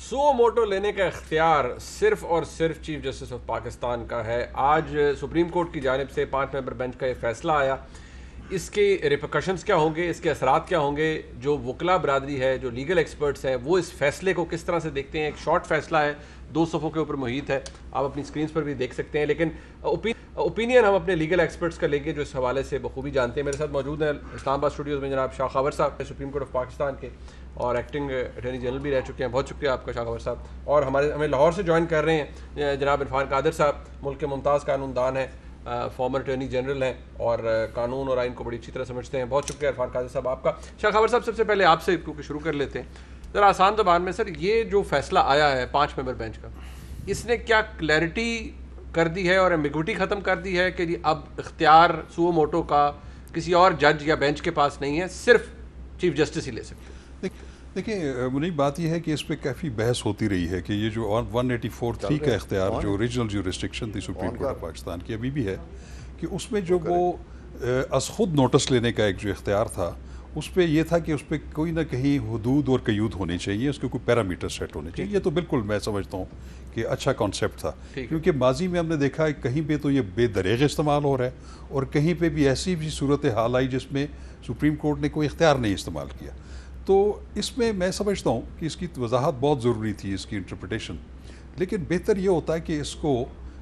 سو motto لینے کا اختیار صرف اور صرف چیف جسٹس آف پاکستان کا ہے. آج سپریم کورٹ کی جانب سے 5 ممبر بینچ کا یہ فیصلہ آیا. اس کے ریپرکشنز کیا ہوں گے, اس کے اثرات کیا ہوں گے؟ جو وکلا برادری ہے, جو لیگل ایکسپرٹس ہیں, وہ اس فیصلے کو کس طرح سے دیکھتے ہیں؟ ایک شارٹ فیصلہ ہے, 2 صفحوں کے اوپر محیط ہے, آپ اپنی اسکرینس پر بھی دیکھ سکتے ہیں, لیکن اوپینین ہم اپنے لیگل ایکسپرٹس کا لیں گے جو اس حوالے سے بخوبی جانتے ہیں. میرے ساتھ موجود ہیں اسلام آباد اسٹوڈیوز میں جناب شاہ خاور صاحب, سپریم کورٹ آف پاکستان کے اور ایکٹنگ اٹارنی جنرل بھی رہ چکے ہیں. بہت شکریہ آپ کا شاہ خاور صاحب. اور ہمیں لاہور سے جوائن کر رہے ہیں جناب عرفان قادر صاحب, ملک کے ممتاز قانون دان ہیں, فارمر اٹارنی جنرل ہیں اور قانون اور آئین کو بڑی اچھی طرح سمجھتے ہیں. بہت شکریہ عرفان قادر صاحب آپ کا. شاہ خاور صاحب, سب سے پہلے آپ سے کیونکہ شروع کر لیتے ہیں, ذرا آسان زبان میں سر, یہ جو فیصلہ آیا ہے 5 ممبر بینچ کا, اس نے کیا کلیئرٹی کر دی ہے اور ایمبیگوٹی ختم کر دی ہے کہ اب اختیار سو موٹو کا کسی اور جج یا بینچ کے پاس نہیں ہے, صرف چیف جسٹس ہی لے سکتے ہیں؟ دیکھیں منیب, بات یہ ہے کہ اس پہ کافی بحث ہوتی رہی ہے کہ یہ جو 184(3) کا اختیار جو اوریجنل جیورسڈکشن تھی سپریم کورٹ آف پاکستان کی ابھی بھی ہے, کہ اس میں جو وہ از خود نوٹس لینے کا ایک جو اختیار تھا, اس پہ یہ تھا کہ اس پہ کوئی نہ کہیں حدود اور قیود ہونی چاہیے, اس کے کوئی پیرامیٹر سیٹ ہونے چاہیے. یہ تو بالکل میں سمجھتا ہوں کہ اچھا کانسیپٹ تھا, کیونکہ ماضی میں ہم نے دیکھا ہے کہیں پہ تو یہ بے دریغ استعمال ہو رہا ہے اور کہیں پہ بھی ایسی بھی صورت حال آئی جس میں سپریم کورٹ نے کوئی اختیار نہیں استعمال کیا. تو اس میں سمجھتا ہوں کہ اس کی وضاحت بہت ضروری تھی, اس کی انٹرپریٹیشن. لیکن بہتر یہ ہوتا ہے کہ اس کو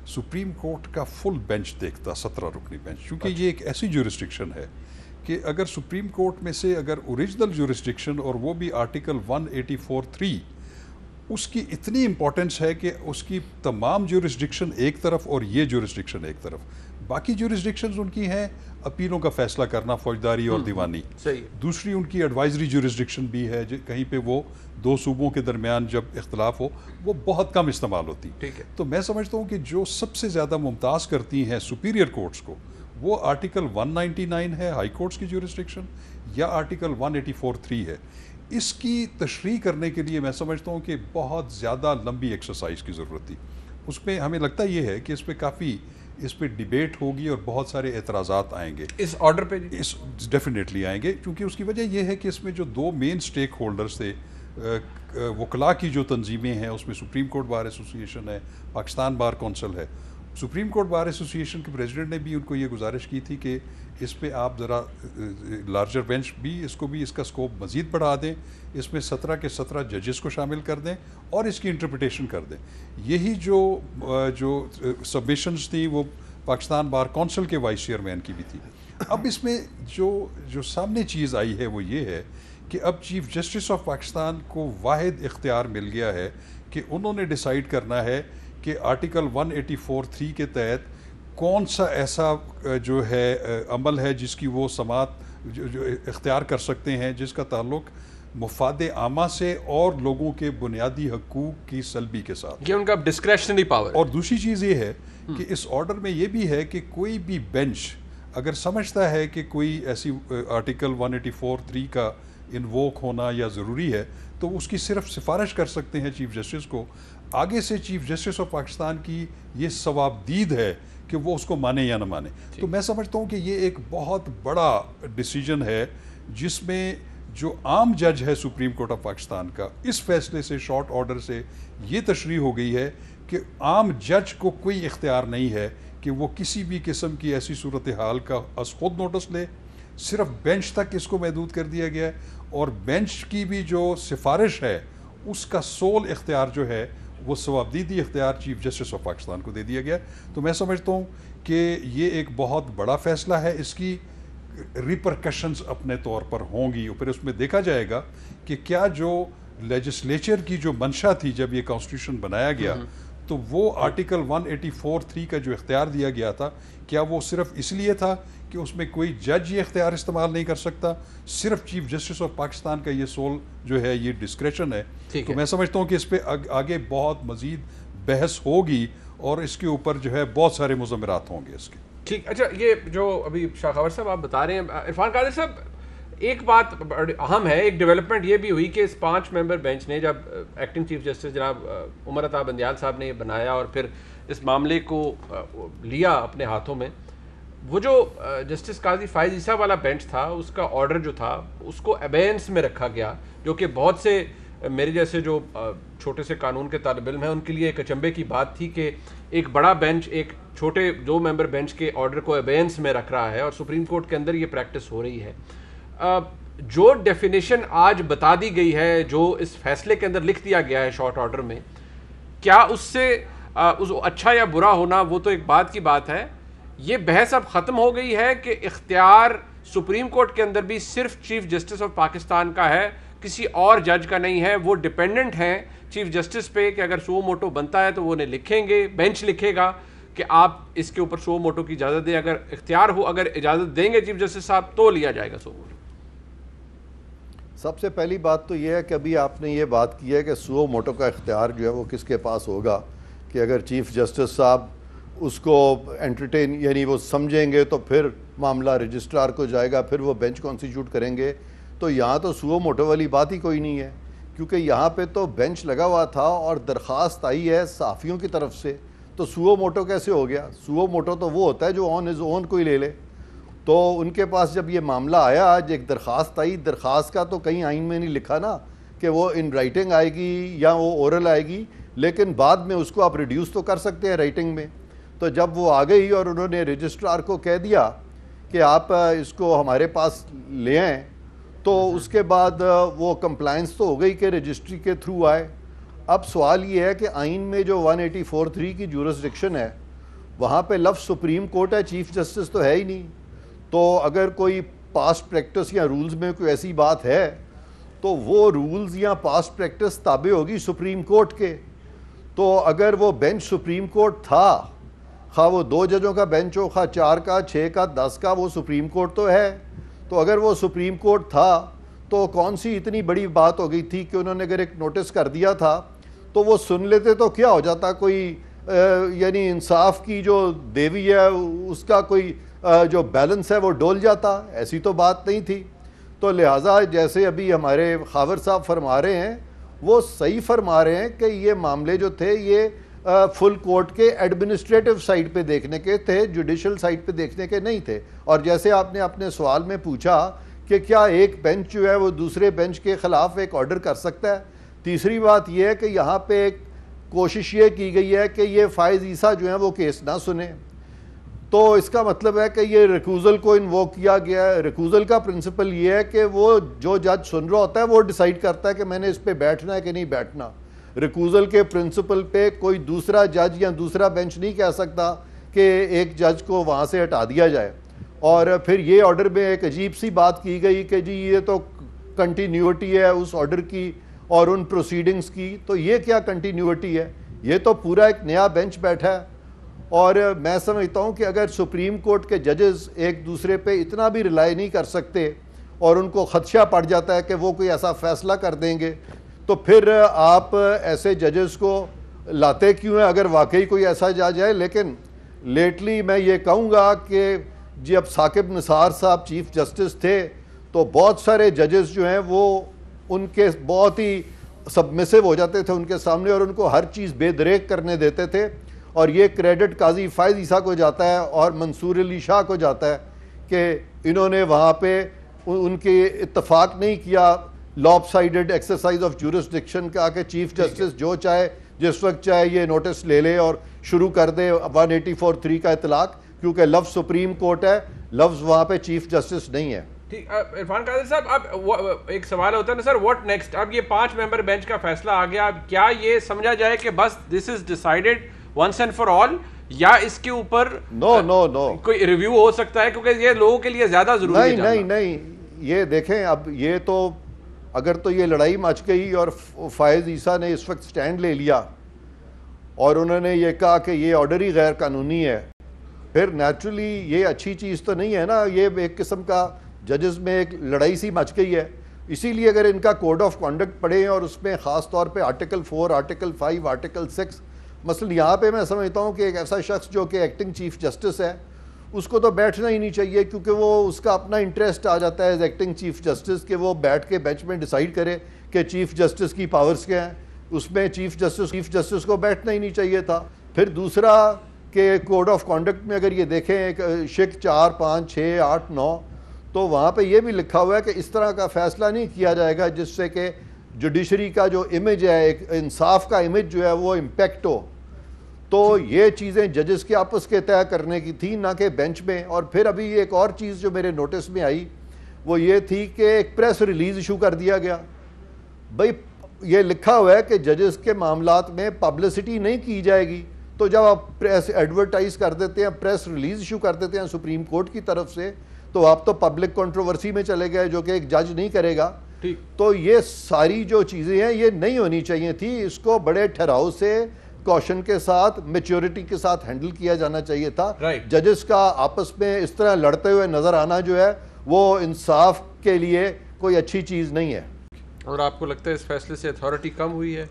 سپریم کورٹ کا فل بینچ دیکھتا, 17 رکنی بینچ, کیونکہ یہ ایک ایسی جورسڈکشن ہے کہ اگر سپریم کورٹ میں سے اگر اوریجنل جورسڈکشن اور وہ بھی آرٹیکل 184(3) اس کی اتنی امپورٹنس ہے کہ اس کی تمام جورسڈکشن ایک طرف اور یہ جورسڈکشن ایک طرف, باقی جورسڈکشنز ان کی ہیں اپیلوں کا فیصلہ کرنا, فوجداری اور دیوانی. دوسری ان کی ایڈوائزری جورسڈکشن بھی ہے, کہیں پہ وہ 2 صوبوں کے درمیان جب اختلاف ہو وہ بہت کم استعمال ہوتی. تو میں سمجھتا ہوں کہ جو سب سے زیادہ ممتاز کرتی ہیں سپیریئر کورٹس کو, وہ آرٹیکل 199 ہے ہائی کورٹس کی جورسڈکشن, یا آرٹیکل 184(3) ہے. اس کی تشریح کرنے کے لیے میں سمجھتا ہوں کہ بہت زیادہ لمبی ایکسرسائز کی ضرورت تھی. اس پہ ہمیں لگتا یہ ہے کہ اس پہ ڈیبیٹ ہوگی اور بہت سارے اعتراضات آئیں گے اس آرڈر پہ. ڈیفینیٹلی آئیں گے, کیونکہ اس کی وجہ یہ ہے کہ اس میں جو 2 مین سٹیک ہولڈرز تھے, وکلاء کی جو تنظیمیں ہیں, اس میں سپریم کورٹ بار ایسوسی ایشن ہے, پاکستان بار کونسل ہے. سپریم کورٹ بار ایسوسی ایشن کے پریزیڈنٹ نے بھی ان کو یہ گزارش کی تھی کہ اس پہ آپ ذرا لارجر بینچ بھی اس کا سکوپ مزید بڑھا دیں, اس میں 17 کے 17 ججز کو شامل کر دیں اور اس کی انٹرپریٹیشن کر دیں. یہی جو سبمیشنز تھیں وہ پاکستان بار کونسل کے وائس چیئرمین کی بھی تھی. اب اس میں جو سامنے چیز آئی ہے وہ یہ ہے کہ اب چیف جسٹس آف پاکستان کو واحد اختیار مل گیا ہے کہ انہوں نے ڈیسائیڈ کرنا ہے کہ آرٹیکل 184(3) کے تحت کون سا ایسا جو ہے عمل ہے جس کی وہ سماعت جو اختیار کر سکتے ہیں, جس کا تعلق مفاد عامہ سے اور لوگوں کے بنیادی حقوق کی سلبی کے ساتھ. یہ ان کا ڈسکریشنری پاور. اور دوسری چیز یہ ہے کہ اس آرڈر میں یہ بھی ہے کہ کوئی بھی بینچ اگر سمجھتا ہے کہ کوئی ایسی آرٹیکل 184(3) کا انووک ہونا یا ضروری ہے, تو اس کی صرف سفارش کر سکتے ہیں چیف جسٹس کو. آگے سے چیف جسٹس آف پاکستان کی یہ ثوابدید ہے کہ وہ اس کو مانے یا نہ مانے. تو میں سمجھتا ہوں کہ یہ ایک بہت بڑا ڈیسیجن ہے جس میں جو عام جج ہے سپریم کورٹ آف پاکستان کا, اس فیصلے سے, شارٹ آرڈر سے یہ تشریح ہو گئی ہے کہ عام جج کو کوئی اختیار نہیں ہے کہ وہ کسی بھی قسم کی ایسی صورتحال کا از خود نوٹس لے. صرف بینچ تک اس کو محدود کر دیا گیا ہے, اور بینچ کی بھی جو سفارش ہے اس کا سول اختیار جو ہے وہ ثوابدیدی اختیار چیف جسٹس آف پاکستان کو دے دیا گیا. تو میں سمجھتا ہوں کہ یہ ایک بہت بڑا فیصلہ ہے, اس کی ریپرکشنز اپنے طور پر ہوں گی, اور پھر اس میں دیکھا جائے گا کہ کیا جو لیجسلیچر کی جو منشا تھی جب یہ کانسٹیٹیوشن بنایا گیا, تو وہ آرٹیکل 184(3) کا جو اختیار دیا گیا تھا, کیا وہ صرف اس لیے تھا کہ اس میں کوئی جج یہ اختیار استعمال نہیں کر سکتا, صرف چیف جسٹس آف پاکستان کا یہ سول جو ہے یہ ڈسکریشن ہے. تو میں سمجھتا ہوں کہ اس پہ آگے بہت مزید بحث ہوگی اور اس کے اوپر جو ہے بہت سارے مضمرات ہوں گے اس کے. ٹھیک. اچھا, یہ جو ابھی شاہ خاور صاحب آپ بتا رہے ہیں, عرفان قادر صاحب, ایک بات اہم ہے, ایک ڈیولپمنٹ یہ بھی ہوئی کہ اس 5 ممبر بینچ نے جب ایکٹنگ چیف جسٹس جناب عمر عطا بندیال صاحب نے یہ بنایا اور پھر اس معاملے کو لیا اپنے ہاتھوں میں, وہ جو جسٹس قاضی فائز عیسیٰ والا بینچ تھا, اس کا آرڈر جو تھا اس کو ابینس میں رکھا گیا, جو کہ بہت سے میرے جیسے جو چھوٹے سے قانون کے طالب علم ہیں ان کے لیے ایک اچنبے کی بات تھی کہ ایک بڑا بینچ ایک چھوٹے 2 ممبر بینچ کے آرڈر کو ابینس میں رکھ رہا ہے اور سپریم کورٹ کے اندر یہ پریکٹس ہو رہی ہے. جو ڈیفینیشن آج بتا دی گئی ہے, جو اس فیصلے کے اندر لکھ دیا گیا ہے شارٹ آرڈر میں, کیا اس سے اچھا یا برا ہونا وہ تو ایک بات کی بات ہے, یہ بحث اب ختم ہو گئی ہے کہ اختیار سپریم کورٹ کے اندر بھی صرف چیف جسٹس آف پاکستان کا ہے, کسی اور جج کا نہیں ہے. وہ ڈیپینڈنٹ ہیں چیف جسٹس پہ کہ اگر سو موٹو بنتا ہے تو وہ انہیں لکھیں گے, بینچ لکھے گا کہ آپ اس کے اوپر سو موٹو کی اجازت دیں, اگر اختیار ہو, اگر اجازت دیں گے چیف جسٹس صاحب تو لیا جائے گا سو موٹو. سب سے پہلی بات تو یہ ہے کہ ابھی آپ نے یہ بات کی ہے کہ سو موٹو کا اختیار جو ہے وہ کس کے پاس ہوگا, کہ اگر چیف جسٹس صاحب اس کو انٹرٹین یعنی وہ سمجھیں گے تو پھر معاملہ رجسٹرار کو جائے گا, پھر وہ بینچ کانسٹیٹیوٹ کریں گے. تو یہاں تو سو موٹو والی بات ہی کوئی نہیں ہے, کیونکہ یہاں پہ تو بینچ لگا ہوا تھا اور درخواست آئی ہے صحافیوں کی طرف سے, تو سو موٹو کیسے ہو گیا؟ سو موٹو تو وہ ہوتا ہے جو آن ہز اون کوئی لے لے. تو ان کے پاس جب یہ معاملہ آیا, آج ایک درخواست آئی, درخواست کا تو کہیں آئین میں نہیں لکھا نا کہ وہ ان رائٹنگ آئے گی یا وہ اورل آئے گی, لیکن بعد میں اس کو آپ ریڈیوس تو کر سکتے ہیں رائٹنگ میں. تو جب وہ آ گئی اور انہوں نے رجسٹرار کو کہہ دیا کہ آپ اس کو ہمارے پاس لے آئیں, تو اس کے بعد وہ کمپلائنس تو ہو گئی کہ رجسٹری کے تھرو آئے. اب سوال یہ ہے کہ آئین میں جو 184(3) کی جورسڈکشن ہے وہاں پہ لفظ سپریم کورٹ ہے, چیف جسٹس تو ہے ہی نہیں. تو اگر کوئی پاسٹ پریکٹس یا رولز میں کوئی ایسی بات ہے تو وہ رولز یا پاسٹ پریکٹس تابع ہوگی سپریم کورٹ کے. تو اگر وہ بینچ سپریم کورٹ تھا, خواہ وہ 2 ججوں کا بینچ ہو, خواہ 4 کا, 6 کا, 10 کا, وہ سپریم کورٹ تو ہے. تو اگر وہ سپریم کورٹ تھا تو کون سی اتنی بڑی بات ہو گئی تھی کہ انہوں نے اگر ایک نوٹس کر دیا تھا تو وہ سن لیتے تو کیا ہو جاتا, کوئی یعنی انصاف کی جو دیوی ہے اس کا کوئی جو بیلنس ہے وہ ڈول جاتا. ایسی تو بات نہیں تھی. تو لہٰذا جیسے ابھی ہمارے خاور صاحب فرما رہے ہیں وہ صحیح فرما رہے ہیں کہ یہ معاملے جو تھے یہ فل کورٹ کے ایڈمنسٹریٹو سائڈ پہ دیکھنے کے تھے, جوڈیشل سائڈ پہ دیکھنے کے نہیں تھے. اور جیسے آپ نے اپنے سوال میں پوچھا کہ کیا ایک بینچ جو ہے وہ دوسرے بینچ کے خلاف ایک آرڈر کر سکتا ہے, تیسری بات یہ ہے کہ یہاں پہ ایک کوشش یہ کی گئی ہے کہ یہ فائز عیسیٰ جو ہیں وہ کیس نہ سنیں. تو اس کا مطلب ہے کہ یہ ریکوزل کو انووک کیا گیا ہے. ریکوزل کا پرنسپل یہ ہے کہ وہ جو جج سن رہا ہوتا ہے وہ ڈیسائیڈ کرتا ہے کہ میں نے اس پہ بیٹھنا ہے کہ نہیں بیٹھنا. ریکوزل کے پرنسپل پہ کوئی دوسرا جج یا دوسرا بینچ نہیں کہہ سکتا کہ ایک جج کو وہاں سے ہٹا دیا جائے. اور پھر یہ آرڈر میں ایک عجیب سی بات کی گئی کہ جی یہ تو کنٹینیوٹی ہے اس آرڈر کی اور ان پروسیڈنگز کی. تو یہ کیا کنٹینیوٹی ہے؟ یہ تو پورا ایک نیا بینچ بیٹھا ہے. اور میں سمجھتا ہوں کہ اگر سپریم کورٹ کے ججز ایک دوسرے پہ اتنا بھی ریلائی نہیں کر سکتے اور ان کو خدشہ پڑ جاتا ہے کہ وہ کوئی ایسا فیصلہ کر دیں گے, تو پھر آپ ایسے ججز کو لاتے کیوں ہیں اگر واقعی کوئی ایسا جج ہے. لیکن لیٹلی میں یہ کہوں گا کہ جب ثاقب نثار صاحب چیف جسٹس تھے تو بہت سارے ججز جو ہیں وہ ان کے بہت ہی سبمسو ہو جاتے تھے ان کے سامنے اور ان کو ہر چیز بے دریغ کرنے دیتے تھے. اور یہ کریڈٹ قاضی فائز عیسیٰ کو جاتا ہے اور منصور علی شاہ کو جاتا ہے کہ انہوں نے وہاں پہ ان کے اتفاق نہیں کیا لاپ سائیڈڈ ایکسرسائز آف جورسڈکشن کا کہ چیف جسٹس جو چاہے جس وقت چاہے یہ نوٹس لے لے اور شروع کر دے 184(3) کا اطلاق, کیونکہ لفظ سپریم کورٹ ہے, لفظ وہاں پہ چیف جسٹس نہیں ہے. ٹھیک. عرفان قادری صاحب, اب ایک سوال ہوتا ہے نا سر, واٹ نیکسٹ؟ اب یہ 5 ممبر بینچ کا فیصلہ آ گیا, اب کیا یہ سمجھا جائے کہ بس this is decided once and for all, یا اس کے اوپر نو کوئی ریویو ہو سکتا ہے؟ کیونکہ یہ لوگوں کے لیے زیادہ ضروری ہے. نہیں, یہ دیکھیں اب یہ تو اگر تو یہ لڑائی مچ گئی اور فائز عیسیٰ نے اس وقت سٹینڈ لے لیا اور انہوں نے یہ کہا کہ یہ آرڈر ہی غیر قانونی ہے, پھر نیچرلی یہ اچھی چیز تو نہیں ہے نا. یہ ایک قسم کا ججز میں ایک لڑائی سی مچ گئی ہے. اسی لیے اگر ان کا کوڈ آف کانڈکٹ پڑھیں اور اس میں خاص طور پہ آرٹیکل 4, آرٹیکل 5, آرٹیکل 6, مثلا یہاں پہ میں سمجھتا ہوں کہ ایک ایسا شخص جو کہ ایکٹنگ چیف جسٹس ہے اس کو تو بیٹھنا ہی نہیں چاہیے, کیونکہ وہ اس کا اپنا انٹرسٹ آ جاتا ہے ایز ایکٹنگ چیف جسٹس کہ وہ بیٹھ کے بینچ میں ڈیسائیڈ کرے کہ چیف جسٹس کی پاورز کیا ہیں. اس میں چیف جسٹس کو بیٹھنا ہی نہیں چاہیے تھا. پھر دوسرا کہ کوڈ آف کانڈکٹ میں اگر یہ دیکھیں شک 4, 5, 6, 8, 9 تو وہاں پہ یہ بھی لکھا ہوا ہے کہ اس طرح کا فیصلہ نہیں کیا جائے گا جس سے کہ جوڈیشری کا جو امیج ہے، ایک انصاف کا امیج جو ہے وہ امپیکٹ ہو. تو یہ چیزیں ججز کے آپس کے طے کرنے کی تھی، نہ کہ بینچ میں. اور پھر ابھی ایک اور چیز جو میرے نوٹس میں آئی وہ یہ تھی کہ ایک پریس ریلیز ایشو کر دیا گیا. بھئی یہ لکھا ہوا ہے کہ ججز کے معاملات میں پبلسٹی نہیں کی جائے گی، تو جب آپ پریس ایڈورٹائز کر دیتے ہیں، پریس ریلیز ایشو کر دیتے ہیں سپریم کورٹ کی طرف سے، تو آپ تو پبلک کنٹروورسی میں چلے گئے جو کہ ایک جج نہیں کرے گا. تو یہ ساری جو چیزیں ہیں یہ نہیں ہونی چاہیے تھی. اس کو بڑے ٹھہراؤ سے، کوشن کے ساتھ، میچورٹی کے ساتھ ہینڈل کیا جانا چاہیے تھا. ججز کا آپس میں اس طرح لڑتے ہوئے نظر آنا جو ہے وہ انصاف کے لیے کوئی اچھی چیز نہیں ہے. اور آپ کو لگتا ہے اس فیصلے سے اتھارٹی کم ہوئی ہے؟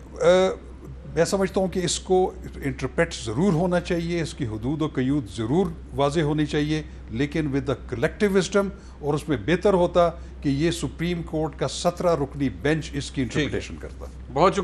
میں سمجھتا ہوں کہ اس کو انٹرپریٹ ضرور ہونا چاہیے، اس کی حدود و قیود ضرور واضح ہونی چاہیے، لیکن ود دا کلیکٹیو وزڈم. اور اس میں بہتر ہوتا کہ یہ سپریم کورٹ کا 17 رکنی بینچ اس کی انٹرپریٹیشن کرتا. بہت شکریہ.